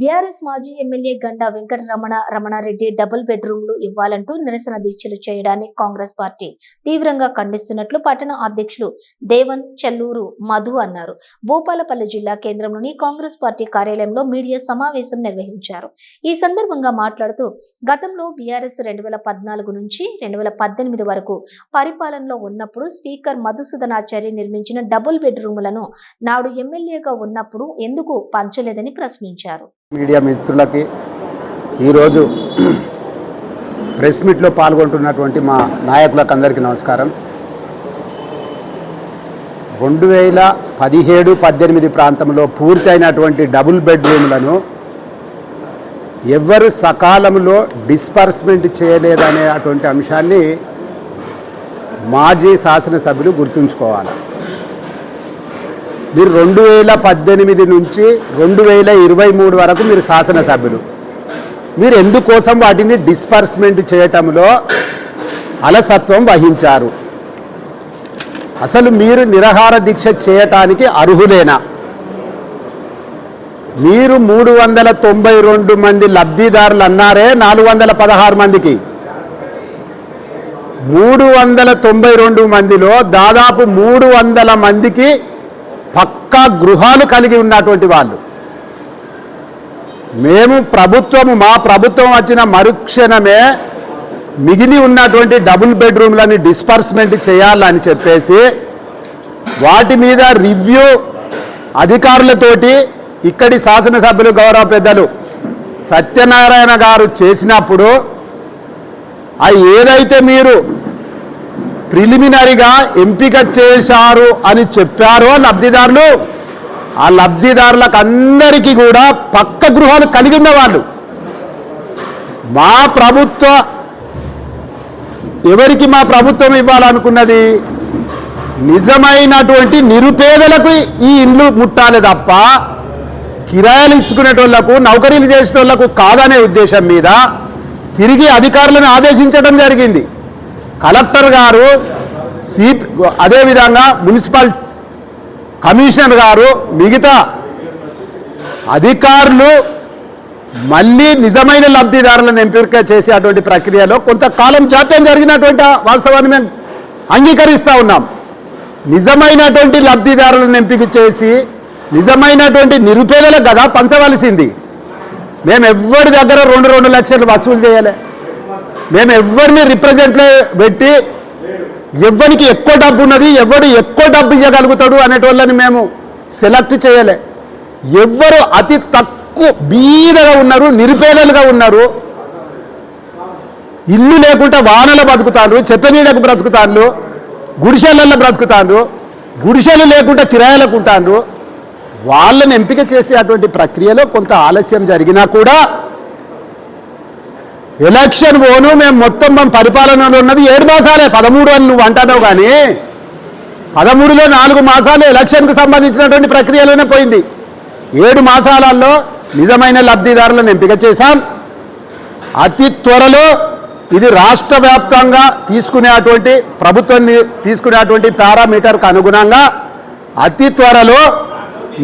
BRS మాజీ MLA గండా Venkata Ramanareddy double బెడ్రూమ్లు ఇవ్వాలంటూ నిరసన దీక్షలు చేయడాన్ని కాంగ్రెస్ పార్టీ తీవ్రంగా ఖండిస్తున్నట్లు పట్టణ అధ్యక్షులు దేవన్ చెల్లూరు మధు అన్నారు. భూపాలపల్లి జిల్లా కేంద్రంలోని కాంగ్రెస్ పార్టీ కార్యాలయంలో మీడియా సమావేశం నిర్వహించారు. ఈ సందర్భంగా మాట్లాడుతూ గతంలో బీఆర్ఎస్ 2014 నుంచి 2018 వరకు పరిపాలనలో ఉన్నప్పుడు స్పీకర్ మధుసూదనాచారి నిర్మించిన డబుల్ బెడ్రూములను నాడు ఎమ్మెల్యేగా ఉన్నప్పుడు ఎందుకు పంచలేదని ప్రశ్నించారు. మీడియా మిత్రులకి ఈరోజు ప్రెస్ మీట్లో పాల్గొంటున్నటువంటి మా నాయకులకు అందరికీ నమస్కారం. 2017-18 ప్రాంతంలో పూర్తయినటువంటి డబుల్ బెడ్రూమ్లను ఎవరు సకాలంలో డిస్పర్స్మెంట్ చేయలేదనేటువంటి అంశాన్ని మాజీ శాసనసభ్యులు గుర్తుంచుకోవాలి. మీరు 2018 నుంచి 2023 వరకు మీరు శాసనసభ్యులు. మీరు ఎందుకోసం వాటిని డిస్పర్స్మెంట్ చేయటంలో అలసత్వం వహించారు? అసలు మీరు నిరాహార దీక్ష చేయటానికి అర్హులేనా? మీరు 392 మంది లబ్ధిదారులు అన్నారే 416 మందికి. 392 మందిలో దాదాపు 300 మందికి పక్కా గృహాలు కలిగి ఉన్నటువంటి వాళ్ళు. మా ప్రభుత్వం వచ్చిన మరుక్షణమే మిగిలి ఉన్నటువంటి డబుల్ బెడ్రూమ్లని డిస్పర్స్మెంట్ చేయాలని చెప్పేసి వాటి మీద రివ్యూ అధికారులతోటి ఇక్కడి శాసనసభ్యులు గౌరవ పెద్దలు సత్యనారాయణ గారు చేసినప్పుడు ఏదైతే మీరు ప్రిలిమినరీగా ఎంపిక చేశారు అని చెప్పారో లబ్ధిదారులు, ఆ లబ్ధిదారులకు అందరికీ కూడా పక్క గృహాలు కలిగి ఉన్నవాళ్ళు. మా ప్రభుత్వం ఇవ్వాలనుకున్నది నిజమైనటువంటి నిరుపేదలకు ఈ ఇండ్లు ముట్టాలి తప్ప కిరాయిలు ఇచ్చుకునేటోళ్లకు నౌకరీలు చేసేటోళ్లకు కాదనే ఉద్దేశం మీద తిరిగి అధికారులను ఆదేశించడం జరిగింది. కలెక్టర్ గారు, అదేవిధంగా మున్సిపల్ కమిషనర్ గారు, మిగతా అధికారులు మళ్ళీ నిజమైన లబ్ధిదారులను ఎంపిక చేసేటువంటి ప్రక్రియలో కొంతకాలం జాప్యం జరిగినటువంటి వాస్తవాన్ని మేము అంగీకరిస్తూ ఉన్నాం. నిజమైనటువంటి లబ్ధిదారులను ఎంపిక చేసి నిజమైనటువంటి నిరుపేదలకు కదా పంచవలసింది. మేము ఎవ్వరి దగ్గర 2 లక్షలు వసూలు చేయలే. మేము ఎవరిని రిప్రజెంట్లో పెట్టి ఎవరికి ఎక్కువ డబ్బు ఉన్నది, ఎవరు ఎక్కువ డబ్బు ఇవ్వగలుగుతాడు అనేటోళ్ళని మేము సెలెక్ట్ చేయలే. ఎవరు అతి తక్కువ బీదగా ఉన్నారు, నిరుపేదలుగా ఉన్నారు, ఇల్లు లేకుండా వానలు బతుకుతారు, చెత్త నీడకు బ్రతుకుతారు, గుడిసెలలో బ్రతుకుతారు, గుడిసెలు లేకుండా కిరాయిలకు ఉంటారు, వాళ్ళని ఎంపిక చేసే అటువంటి ప్రక్రియలో కొంత ఆలస్యం జరిగినా కూడా ఎలక్షన్ పోను మేము పరిపాలనలో ఉన్నది 7 మాసాలే. 13 అని నువ్వు అంటావు, కానీ 13లో 4 మాసాలు ఎలక్షన్కు సంబంధించినటువంటి ప్రక్రియలోనే పోయింది. 7 మాసాలలో నిజమైన లబ్ధిదారులను ఎంపిక చేశాం. అతి త్వరలో ఇది రాష్ట్ర వ్యాప్తంగా ప్రభుత్వం తీసుకునేటువంటి పారామీటర్కు అనుగుణంగా అతి త్వరలో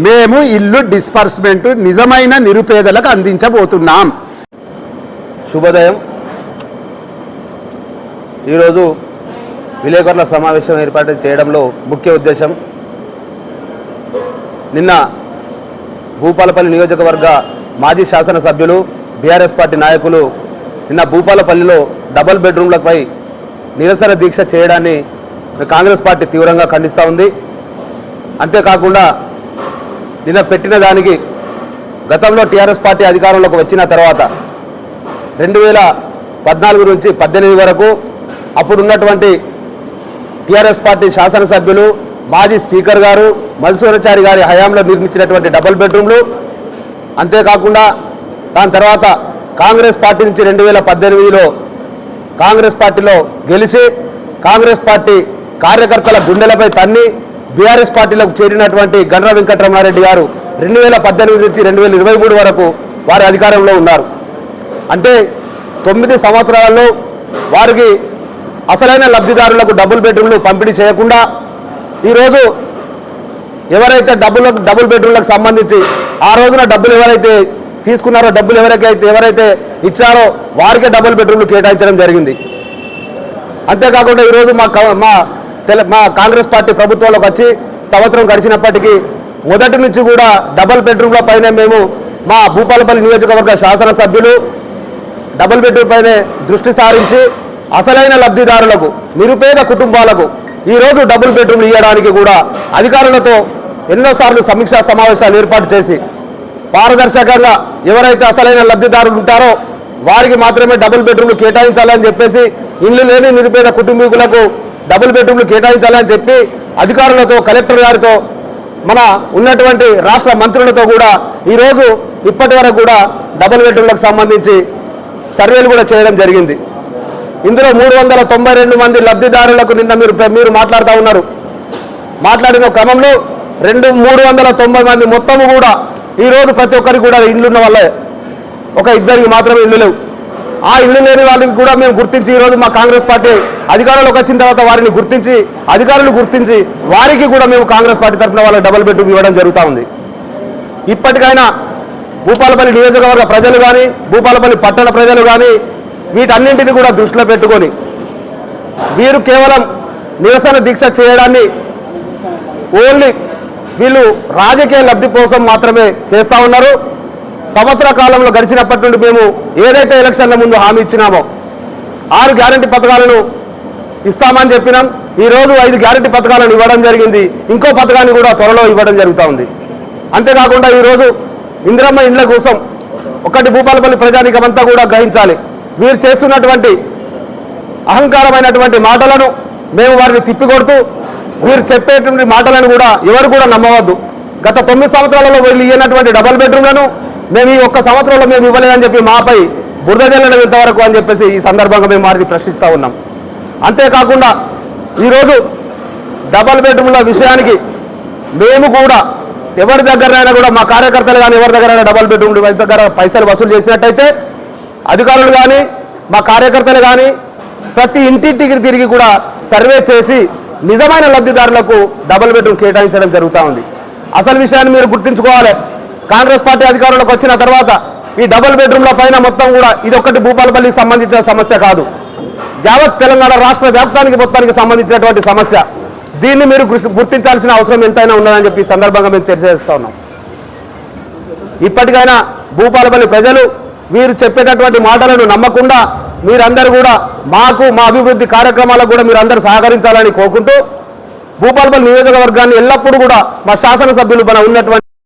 మేము ఇల్లు డిస్పర్స్మెంట్ నిజమైన నిరుపేదలకు అందించబోతున్నాం. శుభోదయం. ఈరోజు విలేకరుల సమావేశం ఏర్పాటు చేయడంలో ముఖ్య ఉద్దేశం, నిన్న భూపాలపల్లి నియోజకవర్గ మాజీ శాసనసభ్యులు బీఆర్ఎస్ పార్టీ నాయకులు నిన్న భూపాలపల్లిలో డబుల్ బెడ్రూమ్లపై నిరసన దీక్ష చేయడాన్ని కాంగ్రెస్ పార్టీ తీవ్రంగా ఖండిస్తూ ఉంది. అంతేకాకుండా నిన్న పెట్టిన దానికి గతంలో టీఆర్ఎస్ పార్టీ అధికారంలోకి వచ్చిన తర్వాత 2014 నుంచి 18 వరకు అప్పుడున్నటువంటి టీఆర్ఎస్ పార్టీ శాసనసభ్యులు మాజీ స్పీకర్ గారు మధుసూదనాచారి గారి హయాంలో నిర్మించినటువంటి డబుల్ బెడ్రూమ్లు, అంతేకాకుండా దాని తర్వాత కాంగ్రెస్ పార్టీ నుంచి 2018లో కాంగ్రెస్ పార్టీలో గెలిచి కాంగ్రెస్ పార్టీ కార్యకర్తల గుండెలపై తన్ని బీఆర్ఎస్ పార్టీలోకి చేరినటువంటి గండ్ర వెంకట రమణారెడ్డి గారు 2018 నుంచి 2023 వరకు వారి అధికారంలో ఉన్నారు. అంటే 9 సంవత్సరాలలో వారికి అసలైన లబ్ధిదారులకు డబుల్ బెడ్రూమ్లు పంపిణీ చేయకుండా ఈరోజు ఎవరైతే డబుల్ బెడ్రూమ్లకు సంబంధించి ఆ రోజున డబ్బులు ఎవరైతే తీసుకున్నారో డబ్బులు ఎవరైతే ఇచ్చారో వారికే డబుల్ బెడ్రూమ్లు కేటాయించడం జరిగింది. అంతేకాకుండా ఈరోజు మా కాంగ్రెస్ పార్టీ ప్రభుత్వంలోకి వచ్చి సంవత్సరం గడిచినప్పటికీ మొదటి నుంచి కూడా డబుల్ బెడ్రూమ్ల పైన మేము మా భూపాలపల్లి నియోజకవర్గ శాసనసభ్యులు డబుల్ బెడ్రూమ్ పైనే దృష్టి సారించి అసలైన లబ్ధిదారులకు నిరుపేద కుటుంబాలకు ఈరోజు డబుల్ బెడ్రూమ్లు ఇవ్వడానికి కూడా అధికారులతో ఎన్నోసార్లు సమీక్షా సమావేశాలు ఏర్పాటు చేసి పారదర్శకంగా ఎవరైతే అసలైన లబ్ధిదారులు ఉంటారో వారికి మాత్రమే డబుల్ బెడ్రూమ్లు కేటాయించాలని చెప్పేసి ఇల్లు లేని నిరుపేద కుటుంబీకులకు డబుల్ బెడ్రూమ్లు కేటాయించాలని చెప్పి అధికారులతో కలెక్టర్ గారితో మన ఉన్నటువంటి రాష్ట్ర మంత్రులతో కూడా ఈరోజు ఇప్పటి వరకు కూడా డబుల్ బెడ్రూమ్లకు సంబంధించి సర్వేలు కూడా చేయడం జరిగింది. ఇందులో 392 మంది లబ్ధిదారులకు నిన్న మీరు మాట్లాడుతూ ఉన్నారు. మాట్లాడిన క్రమంలో 390 మంది మొత్తము కూడా ఈరోజు ప్రతి ఒక్కరికి కూడా ఇల్లు ఉన్న వాళ్ళే, ఒక ఇద్దరికి మాత్రమే ఇల్లు లేవు. ఆ ఇల్లు లేని వాళ్ళకి కూడా మేము గుర్తించి ఈరోజు మా కాంగ్రెస్ పార్టీ అధికారంలోకి వచ్చిన తర్వాత వారిని గుర్తించి అధికారులు గుర్తించి వారికి కూడా మేము కాంగ్రెస్ పార్టీ తరఫున వాళ్ళకి డబుల్ బెడ్రూమ్ ఇవ్వడం జరుగుతూ ఉంది. ఇప్పటికైనా భూపాలపల్లి నియోజకవర్గ ప్రజలు కానీ భూపాలపల్లి పట్టణ ప్రజలు కానీ వీటన్నింటినీ కూడా దృష్టిలో పెట్టుకొని వీరు కేవలం నిరసన దీక్ష చేయడాన్ని ఓన్లీ వీళ్ళు రాజకీయ లబ్ధి కోసం మాత్రమే చేస్తూ ఉన్నారు. సంవత్సర కాలంలో గడిచినప్పటి నుండి మేము ఏదైతే ఎలక్షన్ల ముందు హామీ ఇచ్చినామో 6 గ్యారంటీ పథకాలను ఇస్తామని చెప్పినాం. ఈరోజు 5 గ్యారంటీ పథకాలను ఇవ్వడం జరిగింది. ఇంకో పథకాన్ని కూడా త్వరలో ఇవ్వడం జరుగుతూ ఉంది. అంతేకాకుండా ఈరోజు ఇందిరమ్మ ఇండ్ల కోసం ఒకటి భూపాలపల్లి ప్రజానీకమంతా కూడా గ్రహించాలి. వీరు చేస్తున్నటువంటి అహంకారమైనటువంటి మాటలను మేము వారిని తిప్పికొడుతూ వీరు చెప్పేటువంటి మాటలను కూడా ఎవరు కూడా నమ్మవద్దు. గత 9 సంవత్సరాలలో వీళ్ళు ఇవ్వనటువంటి డబుల్ బెడ్రూమ్లను మేము ఈ ఒక్క సంవత్సరంలో మేము ఇవ్వలేదని చెప్పి మాపై బురద జల్లడం ఇంతవరకు అని చెప్పేసి ఈ సందర్భంగా మేము వారిని ప్రశ్నిస్తూ ఉన్నాం. అంతేకాకుండా ఈరోజు డబుల్ బెడ్రూమ్ల విషయానికి మేము కూడా ఎవరి దగ్గరైనా కూడా మా కార్యకర్తలు కానీ ఎవరి దగ్గరైనా డబుల్ బెడ్రూమ్ దగ్గర పైసలు వసూలు చేసినట్టయితే అధికారులు కానీ మా కార్యకర్తలు కానీ ప్రతి ఇంటింటికి తిరిగి కూడా సర్వే చేసి నిజమైన లబ్ధిదారులకు డబుల్ బెడ్రూమ్ కేటాయించడం జరుగుతూ ఉంది. అసలు విషయాన్ని మీరు గుర్తుంచుకోవాలి. కాంగ్రెస్ పార్టీ అధికారంలోకి వచ్చిన తర్వాత ఈ డబుల్ బెడ్రూమ్ల పైన మొత్తం కూడా ఇదొక్కటి భూపాలపల్లికి సంబంధించిన సమస్య కాదు, యావత్ తెలంగాణ రాష్ట్ర వ్యాప్తానికి మొత్తానికి సంబంధించినటువంటి సమస్య. దీన్ని మీరు గుర్తించాల్సిన అవసరం ఎంతైనా ఉన్నదని చెప్పి ఈ సందర్భంగా మేము తెలియజేస్తా ఉన్నాం. ఇప్పటికైనా భూపాలపల్లి ప్రజలు వీరు చెప్పేటటువంటి మాటలను నమ్మకుండా మీరందరూ కూడా మా అభివృద్ధి కార్యక్రమాలకు కూడా మీరందరూ సహకరించాలని కోరుకుంటూ భూపాలపల్లి నియోజకవర్గాన్ని ఎల్లప్పుడూ కూడా మా శాసనసభ్యులు మన ఉన్నటువంటి